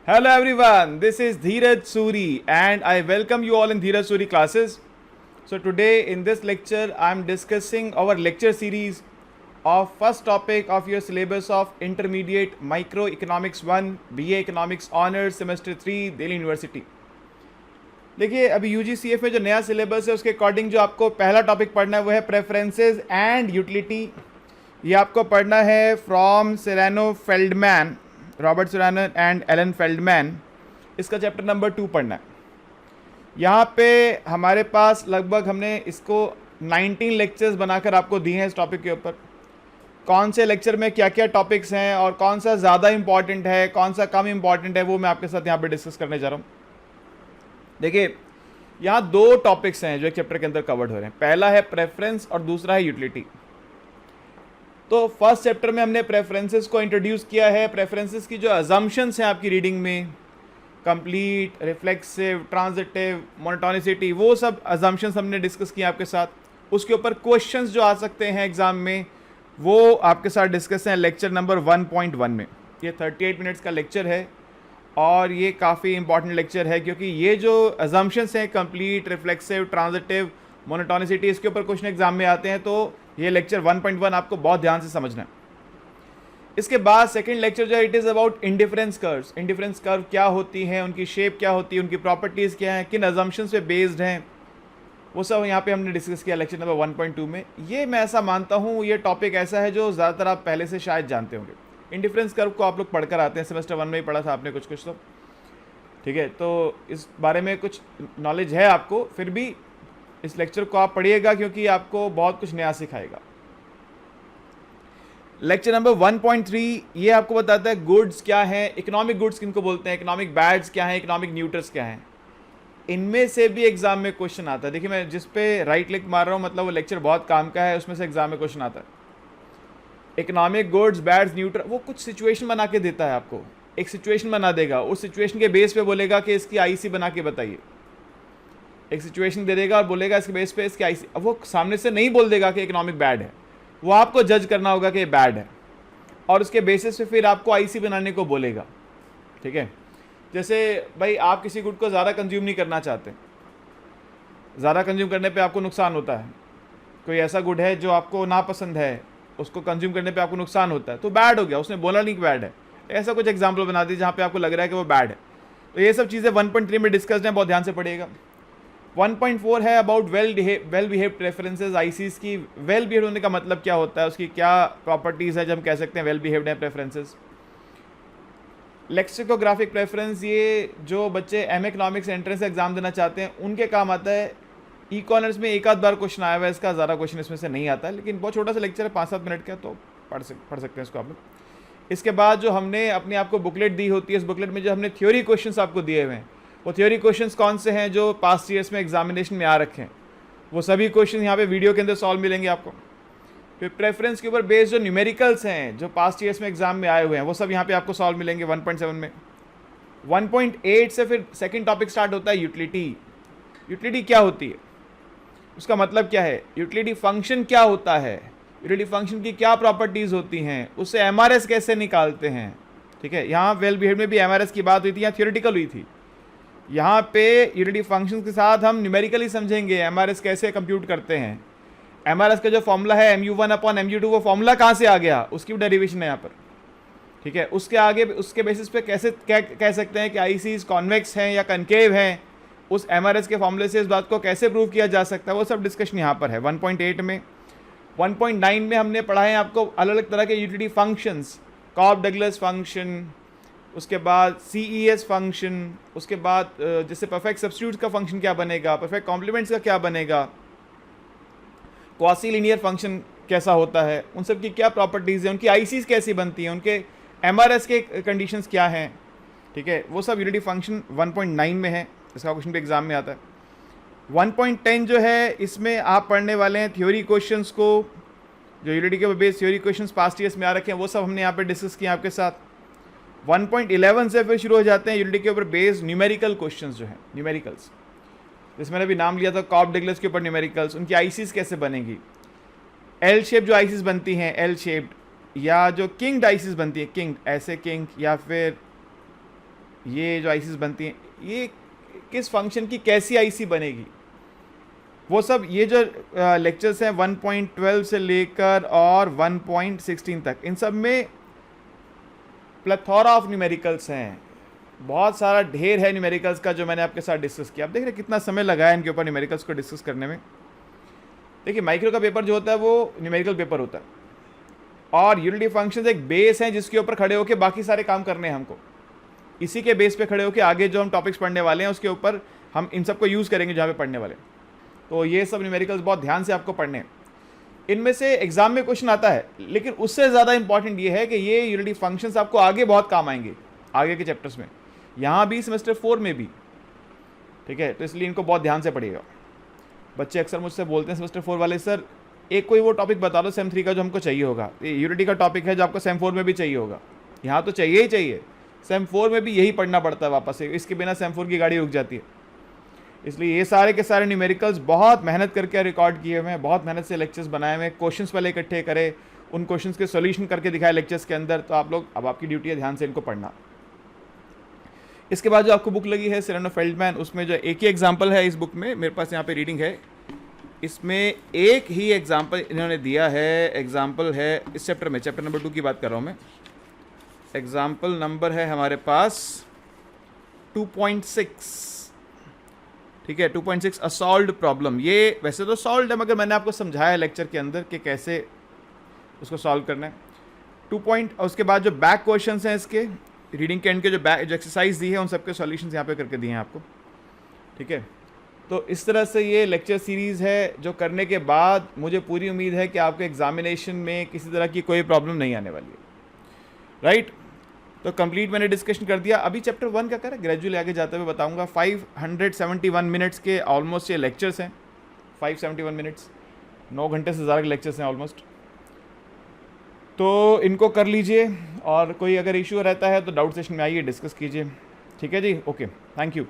Hello everyone, this is Dheeraj Suri and I welcome you all in Dheeraj Suri classes. So today in this lecture I am discussing our lecture series of first topic of your syllabus of Intermediate Microeconomics 1 BA Economics Honors Semester 3 Delhi university. देखिए अभी यूजीसीएफ में जो नया syllabus है उसके according जो आपको पहला टॉपिक पढ़ना है वो है प्रेफरेंसेस एंड यूटिलिटी। ये आपको पढ़ना है from Serrano Feldman, Robert Serrano and Alan Feldman. इसका चैप्टर नंबर 2 पढ़ना है। यहाँ पे हमारे पास लगभग हमने इसको 19 लेक्चर्स बनाकर आपको दिए हैं इस टॉपिक के ऊपर। कौन से लेक्चर में क्या क्या टॉपिक्स हैं और कौन सा ज़्यादा इंपॉर्टेंट है कौन सा कम इंपॉर्टेंट है वो मैं आपके साथ यहाँ पे डिस्कस करने जा रहा हूँ। देखिए यहाँ दो टॉपिक्स हैं जो एक चैप्टर के अंदर कवर्ड हो रहे हैं। पहला है प्रेफरेंस और दूसरा है यूटिलिटी। तो फर्स्ट चैप्टर में हमने प्रेफरेंसेस को इंट्रोड्यूस किया है। प्रेफरेंसेस की जो अजम्पशंस हैं आपकी रीडिंग में, कंप्लीट, रिफ्लेक्सिव, ट्रांजिटिव, मोनोटोनिसिटी, वो सब अजम्पशंस हमने डिस्कस किया आपके साथ। उसके ऊपर क्वेश्चंस जो आ सकते हैं एग्जाम में वो आपके साथ डिस्कस हैं लेक्चर नंबर 1.1 में। ये 38 मिनट्स का लेक्चर है और ये काफ़ी इंपॉर्टेंट लेक्चर है क्योंकि ये जो अजम्पशंस हैं कंप्लीट, रिफ्लेक्सिव, ट्रांजिटिव, मोनोटोनिसिटी, इसके ऊपर क्वेश्चन एग्जाम में आते हैं। तो ये लेक्चर 1.1 आपको बहुत ध्यान से समझना है। इसके बाद सेकंड लेक्चर जो है it is about indifference curves. Indifference curve क्या होती हैं, उनकी शेप क्या होती है, उनकी प्रॉपर्टीज़ क्या हैं, किन अजम्पशंस पे बेस्ड हैं, वो सब यहाँ पे हमने डिस्कस किया लेक्चर नंबर 1.2 में। ये मैं ऐसा मानता हूँ ये टॉपिक ऐसा है जो ज़्यादातर आप पहले से शायद जानते होंगे। इंडिफरेंस कर्व को आप लोग पढ़कर आते हैं, सेमेस्टर 1 में ही पढ़ा था आपने कुछ तो ठीक है। तो इस बारे में कुछ नॉलेज है आपको, फिर भी इस लेक्चर को आप पढ़िएगा क्योंकि आपको बहुत कुछ नया सिखाएगा। लेक्चर नंबर 1.3 ये आपको बताता है गुड्स क्या है, इकोनॉमिक गुड्स किनको बोलते हैं, इकोनॉमिक बैड्स क्या है, इकोनॉमिक न्यूट्रल्स क्या हैं। इनमें से भी एग्जाम में क्वेश्चन आता है। देखिए मैं जिस पे राइट क्लिक मार रहा हूँ मतलब वो लेक्चर बहुत काम का है, उसमें से एग्जाम में क्वेश्चन आता है। इकोनॉमिक गुड्स, बैड्स, न्यूट्रल, वो कुछ सिचुएशन बना के देता है आपको। एक सिचुएशन बना देगा, उस सिचुएशन के बेस पे बोलेगा कि इसकी आईसी बना के बताइए। एक सिचुएशन दे देगा और बोलेगा इसके बेस पे इसकी आईसी। अब वो सामने से नहीं बोल देगा कि इकोनॉमिक बैड है, वो आपको जज करना होगा कि बैड है और उसके बेसिस पे फिर आपको आईसी बनाने को बोलेगा। ठीक है, जैसे भाई आप किसी गुड को ज़्यादा कंज्यूम नहीं करना चाहते, ज़्यादा कंज्यूम करने पे आपको नुकसान होता है। कोई ऐसा गुड है जो आपको नापसंद है, उसको कंज्यूम करने पे आपको नुकसान होता है, तो बैड हो गया, उसने बोला नहीं कि बैड है। ऐसा कुछ एग्जाम्पल बना दीजिए जहाँ पे आपको लग रहा है कि वो बैड है। तो ये सब चीज़ें 1.3 में डिस्कस्ड हैं, बहुत ध्यान से पढ़िएगा। 1.4 है about well behave preferences. ICs की वेल बिहेव होने का मतलब क्या होता है, उसकी क्या प्रॉपर्टीज़ है जब हम कह सकते हैं वेल बिहेव्ड है प्रेफरेंसेज। लेक्सिकोग्राफिक प्रेफरेंस ये जो बच्चे एम इकोनॉमिक्स एंट्रेंस एग्जाम देना चाहते हैं उनके काम आता है। ई कॉर्नर्स में एक आध बार क्वेश्चन आया हुआ है, इसका ज़्यादा क्वेश्चन इसमें से नहीं आता है, लेकिन बहुत छोटा सा लेक्चर है, 5-7 मिनट का, तो पढ़ सकते हैं इसको आप लोग। इसके बाद जो हमने अपने आप को बुकलेट दी होती है, इस बुकलेट में जो हमने थ्योरी क्वेश्चंस आपको दिए हुए हैं, वो थ्योरी क्वेश्चंस कौन से हैं जो पास्ट ईयर्स में एग्जामिनेशन में आ रखे हैं, वो सभी क्वेश्चन यहाँ पे वीडियो के अंदर सॉल्व मिलेंगे आपको। फिर प्रेफरेंस के ऊपर बेस्ड जो न्यूमेरिकल्स हैं जो पास्ट ईयर्स में एग्जाम में आए हुए हैं वो सब यहाँ पे आपको सॉल्व मिलेंगे 1.7 में। 1.8 से फिर सेकंड टॉपिक स्टार्ट होता है यूटिलिटी। यूटिलिटी क्या होती है, उसका मतलब क्या है, यूटिलिटी फंक्शन क्या होता है, यूटिलिटी फंक्शन की क्या प्रॉपर्टीज़ होती हैं, उससे एमआरएस कैसे निकालते हैं। ठीक है, यहाँ वेल बिहेव में भी एमआरएस की बात हुई थी, यहाँ थ्योरेटिकल हुई थी। यहाँ पे यूटिलिटी फंक्शन के साथ हम न्यूमेरिकली समझेंगे एमआरएस कैसे कंप्यूट करते हैं। एमआरएस का जो फॉर्मूला है mu1/mu2, वो फॉर्मूला कहाँ से आ गया, उसकी भी डेरिवेशन है यहाँ पर। ठीक है, उसके आगे उसके बेसिस पे कैसे कह सकते हैं कि आईसीज कॉन्वेक्स हैं या कनकेव हैं, उस एमआरएस के फॉर्मूले से इस बात को कैसे प्रूव किया जा सकता है, वो सब डिस्कशन यहाँ पर है 1.8 में। 1.9 में हमने पढ़ा है आपको अलग अलग तरह के utility functions, Cobb Douglas function, उसके बाद CES फंक्शन, उसके बाद जैसे परफेक्ट सब्स्टिट्यूट का फंक्शन क्या बनेगा, परफेक्ट कॉम्प्लीमेंट्स का क्या बनेगा, क्वासी लीनियर फंक्शन कैसा होता है, उन सब की क्या प्रॉपर्टीज़ हैं, उनकी आईसीज कैसी बनती हैं, उनके एमआरएस के कंडीशंस क्या हैं। ठीक है, वो सब यूटिलिटी फंक्शन 1.9 में है, इसका क्वेश्चन भी एग्जाम में आता है। 1.10 जो है इसमें आप पढ़ने वाले हैं थ्योरी क्वेश्चंस को, जो यूटिलिटी के based theory questions past years में आ रखे हैं वो सब हमने यहाँ पे डिस्कस किया आपके साथ। 1.11 से फिर शुरू हो जाते हैं यूटिलिटी के ऊपर बेस्ड न्यूमेरिकल क्वेश्चंस जो हैं, न्यूमेरिकल्स, जिसमें मैंने अभी नाम लिया था कॉब डगलस के ऊपर न्यूमेरिकल्स, उनकी आईसीज कैसे बनेगी, एल शेप जो आईसीज बनती हैं एल शेप्ड, या जो किंग आईसीज बनती है, किंग ऐसे किंग, या फिर ये जो आईसीज बनती हैं ये किस फंक्शन की कैसी आईसी बनेगी, वो सब ये जो लेक्चर्स हैं 1.12 से लेकर और 1.16 तक, इन सब में प्लेथोरा ऑफ न्यूमेरिकल्स हैं, बहुत सारा ढेर है न्यूमेरिकल्स का जो मैंने आपके साथ डिस्कस किया। आप देख रहे हैं कितना समय लगा है इनके ऊपर न्यूमेरिकल्स को डिस्कस करने में। देखिए माइक्रो का पेपर जो होता है वो न्यूमेरिकल पेपर होता है, और यूनिटी फंक्शंस एक बेस हैं जिसके ऊपर खड़े होकर बाकी सारे काम करने हैं हमको। इसी के बेस पे खड़े होकर आगे जो हम टॉपिक्स पढ़ने वाले हैं उसके ऊपर हम इन सबको यूज़ करेंगे जहाँ पे पढ़ने वाले। तो ये सब न्यूमेरिकल्स बहुत ध्यान से आपको पढ़ने हैं, इनमें से एग्जाम में क्वेश्चन आता है, लेकिन उससे ज़्यादा इंपॉर्टेंट ये है कि ये यूनिटी फंक्शंस आपको आगे बहुत काम आएंगे आगे के चैप्टर्स में, यहाँ भी सेमेस्टर 4 में भी, ठीक है। तो इसलिए इनको बहुत ध्यान से पढ़िएगा। बच्चे अक्सर मुझसे बोलते हैं सेमेस्टर 4 वाले, सर एक कोई वो टॉपिक बता दो सेम 3 का जो हमको चाहिए होगा। ये यूनिटी का टॉपिक है जो आपको सेम 4 में भी चाहिए होगा, यहाँ तो चाहिए ही चाहिए, सेम 4 में भी यही पढ़ना पड़ता है वापस से, इसके बिना सेम 4 की गाड़ी रुक जाती है। इसलिए ये सारे के सारे न्यूमेरिकल्स बहुत मेहनत करके रिकॉर्ड किए हुए हैं, बहुत मेहनत से लेक्चर्स बनाए हुए हैं, क्वेश्चंस पहले इकट्ठे करे, उन क्वेश्चंस के सॉल्यूशन करके दिखाए लेक्चर्स के अंदर। तो आप लोग, अब आपकी ड्यूटी है ध्यान से इनको पढ़ना। इसके बाद जो आपको बुक लगी है सेरेनो फेल्डमैन, उसमें जो एक ही एग्जाम्पल है इस बुक में, मेरे पास यहाँ पे रीडिंग है, इसमें एक ही एग्जाम्पल इन्होंने दिया है। एग्जाम्पल है इस चैप्टर में, चैप्टर नंबर 2 की बात कर रहा हूँ मैं। एग्जाम्पल नंबर है हमारे पास 2.6, ठीक है, 2.6 अ सॉल्व्ड प्रॉब्लम। ये वैसे तो सॉल्व्ड है, मगर मैंने आपको समझाया लेक्चर के अंदर कि कैसे उसको सॉल्व करना है। 2 उसके बाद जो बैक क्वेश्चंस हैं इसके रीडिंग के एंड के जो एक्सरसाइज दी है उन सबके सॉल्यूशंस यहाँ पे करके दिए हैं आपको, ठीक है। तो इस तरह से ये लेक्चर सीरीज़ है जो करने के बाद मुझे पूरी उम्मीद है कि आपके एग्जामिनेशन में किसी तरह की कोई प्रॉब्लम नहीं आने वाली है, राइट। तो कंप्लीट मैंने डिस्कशन कर दिया। अभी चैप्टर 1 का करें, ग्रेजुअली आगे जाते हुए बताऊंगा। 571 मिनट्स के ऑलमोस्ट ये लेक्चर्स हैं, 571 मिनट्स, 9 घंटे से ज़्यादा के लेक्चर्स हैं ऑलमोस्ट। तो इनको कर लीजिए, और कोई अगर इशू रहता है तो डाउट सेशन में आइए, डिस्कस कीजिए, ठीक है जी। Okay, thank you.